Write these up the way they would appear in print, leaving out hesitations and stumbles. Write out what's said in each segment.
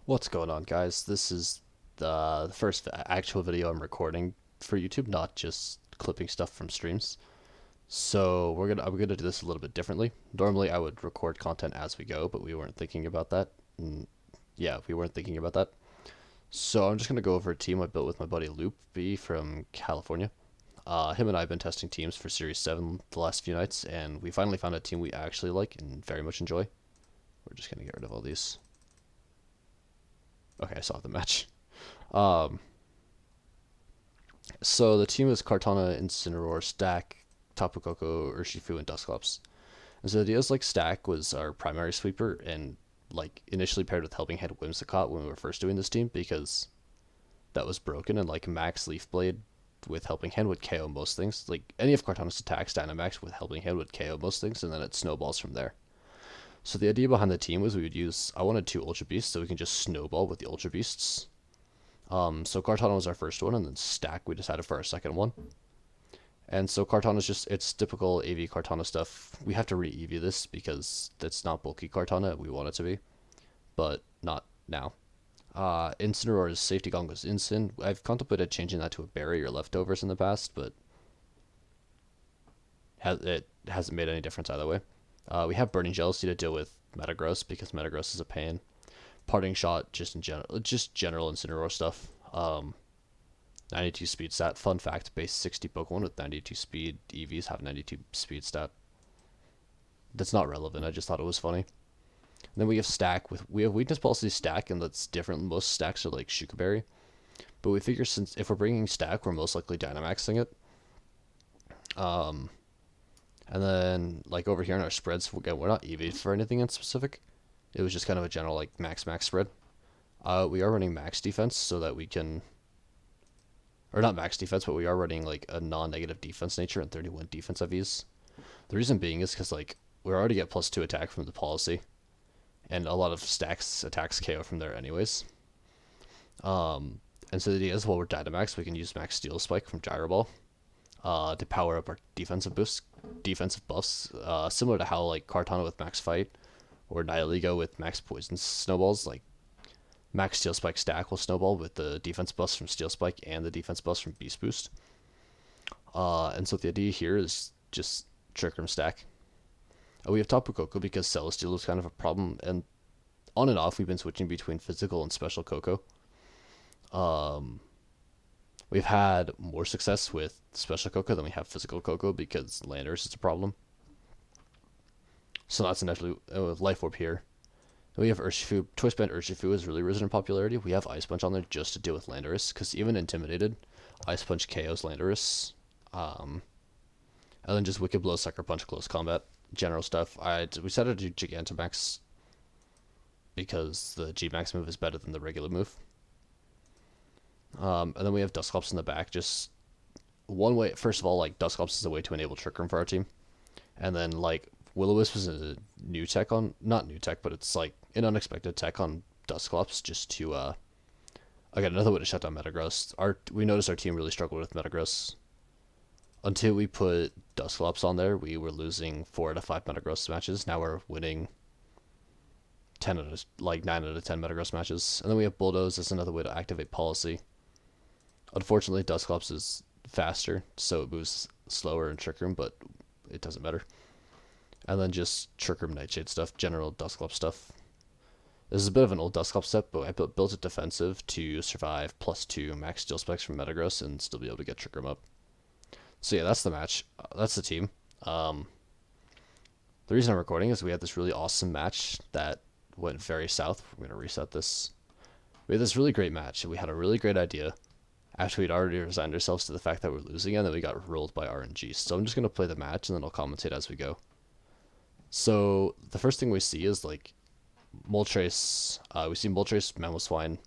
What's going on, guys? This is the first actual video I'm recording for YouTube, not just clipping stuff from streams. So I'm gonna do this a little bit differently. Normally, I would record content as we go, but we weren't thinking about that. We weren't thinking about that. So I'm just gonna go over a team I built with my buddy Lupe from California. Him and I have been testing teams for Series 7 the last few nights, and we finally found a team we actually like and very much enjoy. We're just gonna get rid of all these. Okay, I saw the match. Um, so the team is Kartana, Incineroar, Stack, Tapu Koko, Urshifu, and Dusclops. And so the idea is like Stack was our primary sweeper and like initially paired with Helping Hand Whimsicott when we were first doing this team because that was broken and like Max Leaf Blade with Helping Hand would KO most things. Like any of Kartana's attacks, Dynamax with Helping Hand would KO most things and then it snowballs from there. So the idea behind the team was I wanted two Ultra Beasts so we can just snowball with the Ultra Beasts. So Kartana was our first one, and then Stack we decided for our second one. And so Kartana's it's typical AV Kartana stuff. We have to re-EV this because it's not bulky Kartana, we want it to be, but not now. Incineroar's Safety Gong was Incin. I've contemplated changing that to a Berry or Leftovers in the past, but it hasn't made any difference either way. We have Burning Jealousy to deal with Metagross because Metagross is a pain. Parting Shot, just general Incineroar stuff. 92 speed stat. Fun fact: base 60 Pokemon with 92 speed EVs have 92 speed stat. That's not relevant. I just thought it was funny. And then we have Stack we have Weakness Policy Stack, and that's different. Most stacks are like Shukaberry, but we figure since if we're bringing Stack, we're most likely Dynamaxing it. And then like over here in our spreads, again, we're not EV'd for anything in specific. It was just kind of a general like max spread. We are running max defense so that we can, or not max defense, but we are running like a non-negative defense nature and 31 defense IVs. The reason being is because like we already get +2 attack from the policy, and a lot of stacks attacks KO from there anyways. And so the idea is while we're Dynamax, we can use Max Steel Spike from Gyro Ball to power up our defensive buffs, similar to how like Kartana with Max Fight or Nihilego with Max Poison snowballs. Like Max Steel Spike Stack will snowball with the defense buffs from Steel Spike and the defense buffs from Beast Boost. And so the idea here is just Trick Room Stack. We have Tapu Koko because Celesteal is kind of a problem, and on and off we've been switching between physical and special Koko. We've had more success with special Koko than we have physical Koko because Landorus is a problem. So that's initially with Life Orb here. And we have Urshifu. Twist Band Urshifu has really risen in popularity. We have Ice Punch on there just to deal with Landorus, because even Intimidated, Ice Punch KOs Landorus. And then just Wicked Blow, Sucker Punch, Close Combat, general stuff. We decided to do Gigantamax because the G-Max move is better than the regular move. And then we have Dusclops in the back. Just one way. First of all, like Dusclops is a way to enable Trick Room for our team, and then like Will-O-Wisp was a new tech on, not new tech, but it's like an unexpected tech on Dusclops just to again another way to shut down Metagross. We noticed our team really struggled with Metagross. Until we put Dusclops on there, we were losing 4 out of 5 Metagross matches. Now we're winning 9 out of 10 Metagross matches. And then we have Bulldoze as another way to activate policy. Unfortunately, Dusclops is faster, so it moves slower in Trick Room, but it doesn't matter. And then just Trick Room Nightshade stuff, general Dusclops stuff. This is a bit of an old Dusclops set, but I built it defensive to survive +2 max steel specs from Metagross and still be able to get Trick Room up. So yeah, that's the match. That's the team. The reason I'm recording is we had this really awesome match that went very south. We're going to reset this. We had this really great match, and we had a really great idea after we'd already resigned ourselves to the fact that we're losing, and then we got rolled by RNG. So I'm just going to play the match, and then I'll commentate as we go. So the first thing we see is like Moltres. We see Moltres, Mamoswine,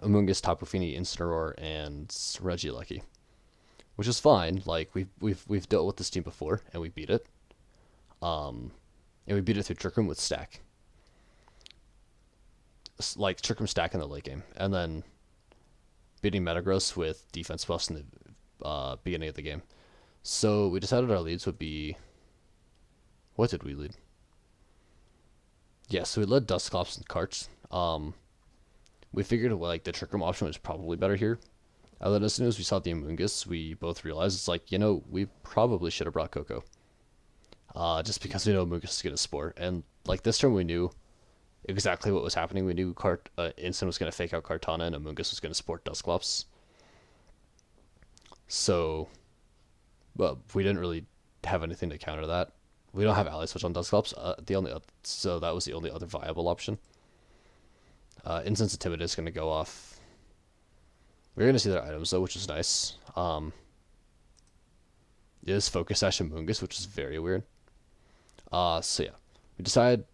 Amoonguss, Tapu Fini, Incineroar, and Regieleki, which is fine. Like we've dealt with this team before, and we beat it. And we beat it through Trick Room with Stack. Like Trick Room Stack in the late game, and then beating Metagross with defense buffs in the beginning of the game. So we decided our leads would be. What did we lead? Yeah, so we led Dusclops and Karts. we figured like the Trick Room option was probably better here. And then as soon as we saw the Amoongus, we both realized it's like, we probably should have brought Coco. Just because we know Amoongus is going to spore. And like this turn we knew exactly what was happening. We knew Instant was going to fake out Kartana and Amoongus was going to sport Dusclops. So, but we didn't really have anything to counter that. We don't have ally switch on Dusclops. So that was the only other viable option. Instant's Timid is going to go off. We're going to see their items though, which is nice. It is Focus Sash and Moongus, which is very weird. So yeah, we decided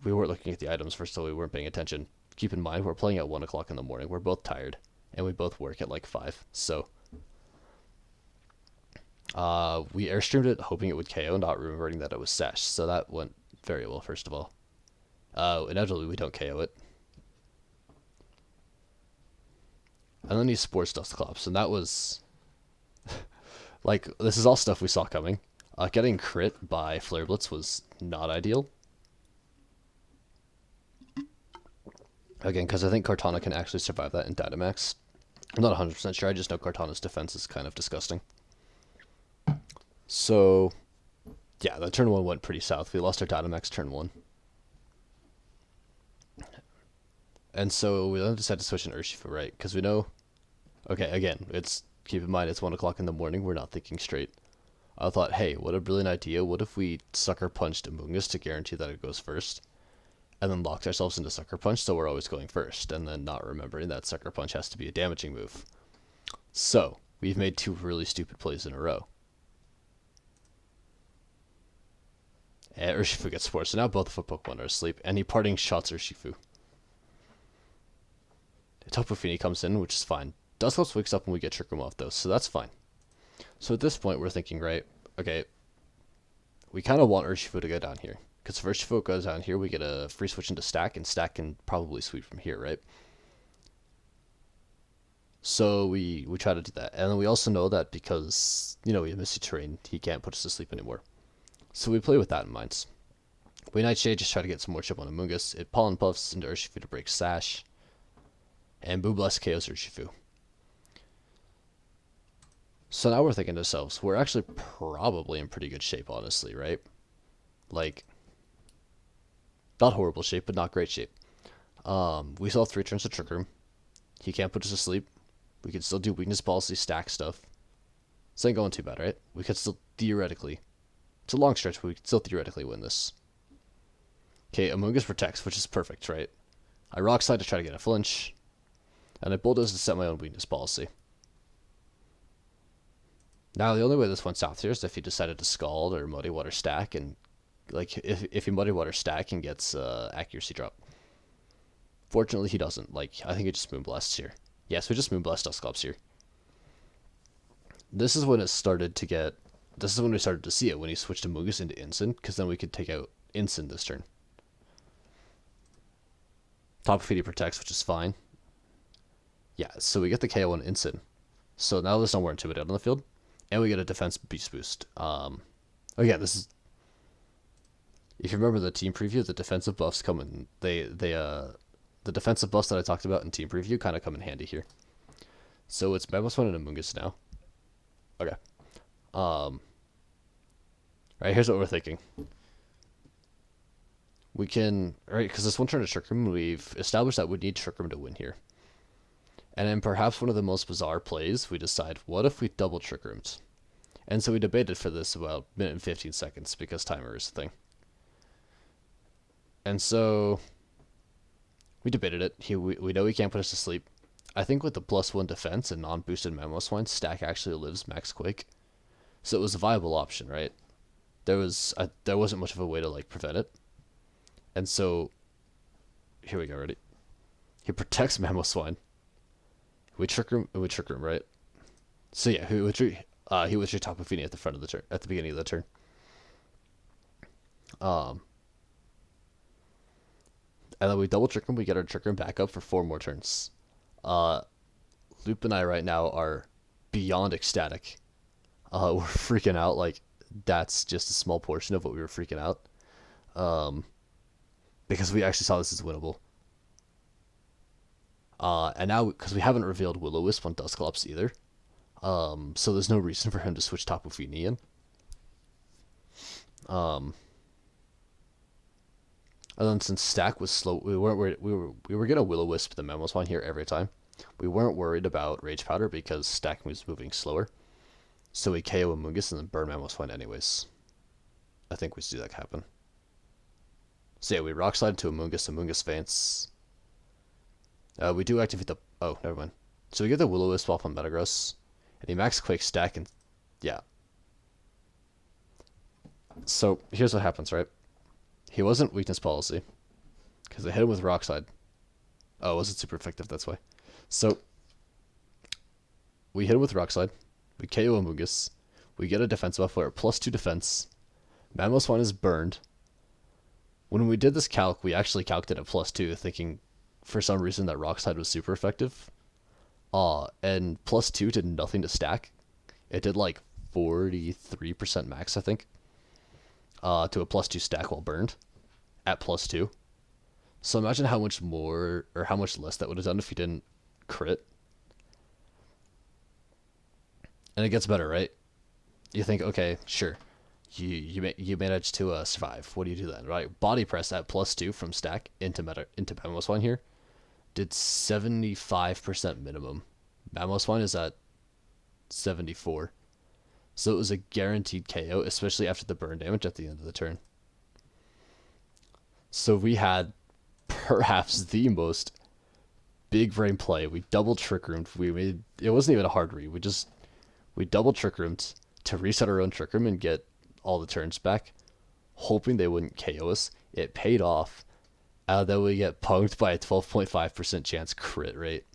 we weren't looking at the items first, so we weren't paying attention. Keep in mind, we're playing at 1 o'clock in the morning. We're both tired, and we both work at like 5. So we airstreamed it, hoping it would KO, not remembering that it was Sash. So that went very well, first of all. Inevitably, we don't KO it. And then he sports Dusclops, and that was... like, this is all stuff we saw coming. Getting crit by Flare Blitz was not ideal. Again, because I think Kartana can actually survive that in Dynamax. I'm not 100% sure, I just know Kartana's defense is kind of disgusting. So, yeah, that turn 1 went pretty south. We lost our Dynamax turn 1. And so we then decided to switch in Urshifu, right? Because we know... Okay, again, keep in mind, it's 1 o'clock in the morning, we're not thinking straight. I thought, hey, what a brilliant idea. What if we Sucker Punched Amoongus to guarantee that it goes first? And then locked ourselves into Sucker Punch, so we're always going first, and then not remembering that Sucker Punch has to be a damaging move. So, we've made 2 really stupid plays in a row. And Urshifu gets forced, so now both of our Pokemon are asleep, and he parting shots Urshifu. Tapu Fini comes in, which is fine. Dusclops wakes up when we get Trick Room off, though, so that's fine. So at this point, we're thinking, right, okay, we kind of want Urshifu to go down here. Because if Urshifu goes down here, we get a free switch into Stack, and Stack can probably sweep from here, right? So we try to do that. And then we also know that because, we have Misty Terrain, he can't put us to sleep anymore. So we play with that in mind. We Nightshade, just try to get some more chip on Amoongus. It Pollen Puffs into Urshifu to break Sash. And Boomblast KOs Urshifu. So now we're thinking to ourselves, we're actually probably in pretty good shape, honestly, right? Like, not horrible shape, but not great shape. We still have 3 turns to Trick Room. He can't put us to sleep. We can still do Weakness Policy, Stack stuff. This ain't going too bad, right? We could still theoretically... It's a long stretch, but we could still theoretically win this. Okay, Amoongus protects, which is perfect, right? I Rock Slide to try to get a flinch. And I Bulldoze to set my own Weakness Policy. Now, the only way this went south here is if he decided to Scald or Muddy Water Stack, and like if he Muddy Water Stack and gets accuracy drop. Fortunately, he doesn't. Like, I think it just Moonblasts here. Yes, we just Moonblast Dusclops here. This is when it started to get... This is when we started to see it, when he switched Amoongus into Instant, because then we could take out Instant this turn. Tapu Fini protects, which is fine. Yeah, so we get the KO on Instant. So now there's no more Intimidate on the field. And we get a defense beast boost. Again, this is... If you remember the team preview, the defensive buffs come in... The defensive buffs that I talked about in team preview kind of come in handy here. So it's Mamoswine and Amoongus now. Okay. Right, here's what we're thinking. We can... Right, because this one turn to Trick Room, we've established that we need Trick Room to win here. And in perhaps one of the most bizarre plays, we decide, what if we double Trick Roomed? And so we debated for this about a minute and 15 seconds, because timer is a thing. And so we debated it. We know he can't put us to sleep. I think with the +1 defense and non-boosted Mamoswine, Stack actually lives Max Quake. So it was a viable option, right? There wasn't much of a way to like prevent it. And so here we go, ready? He protects Mamoswine. We trick room, right? So yeah, he withdrew Tapu Fini at the front of the turn, at the beginning of the turn. And then we double Trick Room, we get our Trick Room back up for 4 more turns. Lupe and I right now are beyond ecstatic. We're freaking out, like, that's just a small portion of what we were freaking out. Because we actually saw this as winnable. And now, because we haven't revealed Will-O-Wisp on Dusclops either, so there's no reason for him to switch Tapu Fini in. And then since Stack was slow, we were gonna Will-O-Wisp the Mamoswine here every time. We weren't worried about Rage Powder because Stack was moving slower. So we KO Amoonguss and then burn Mamoswine anyways. I think we see that happen. So yeah, we Rock Slide into Amoonguss Vance. We do activate the... Oh, never mind. So we get the Will-O-Wisp off on Metagross. And he Max Quake Stack and... Yeah. So here's what happens, right? He wasn't Weakness Policy. Because I hit him with Rock Slide. Oh, it wasn't super effective, that's why. So, we hit him with Rock Slide. We KO Amoonguss. We get a defense buff where +2 defense. Mamoswine is burned. When we did this calc, we actually calculated at +2, thinking for some reason that Rock Slide was super effective. And +2 did nothing to Stack. It did like 43% max, I think. To a +2 Stack while burned. At +2. So imagine how much more, or how much less that would have done if you didn't crit. And it gets better, right? You think, okay, sure. You managed to survive. What do you do then, right? Body press at +2 from Stack into Mamoswine here did 75% minimum. Mamoswine is at 74. So it was a guaranteed KO, especially after the burn damage at the end of the turn. So we had perhaps the most big brain play. We double Trick Roomed. It wasn't even a hard read. We double Trick Roomed to reset our own Trick Room and get all the turns back, hoping they wouldn't KO us. It paid off. Then we get punked by a 12.5% chance crit rate.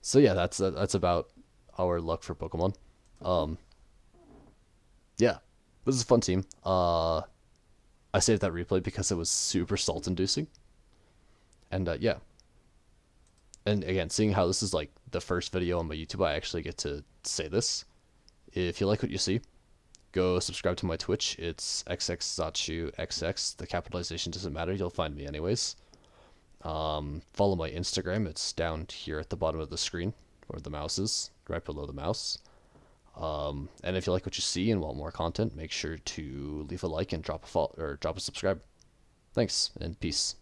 So yeah, that's about our luck for Pokemon. Yeah, this is a fun team. I saved that replay because it was super salt inducing. And yeah. And again, seeing how this is like the first video on my YouTube, I actually get to say this. If you like what you see, go subscribe to my Twitch. It's xxzachuxx. The capitalization doesn't matter. You'll find me anyways. Follow my Instagram. It's down here at the bottom of the screen, where the mouse is, right below the mouse. And if you like what you see and want more content, make sure to leave a like and drop a subscribe. Thanks, and peace.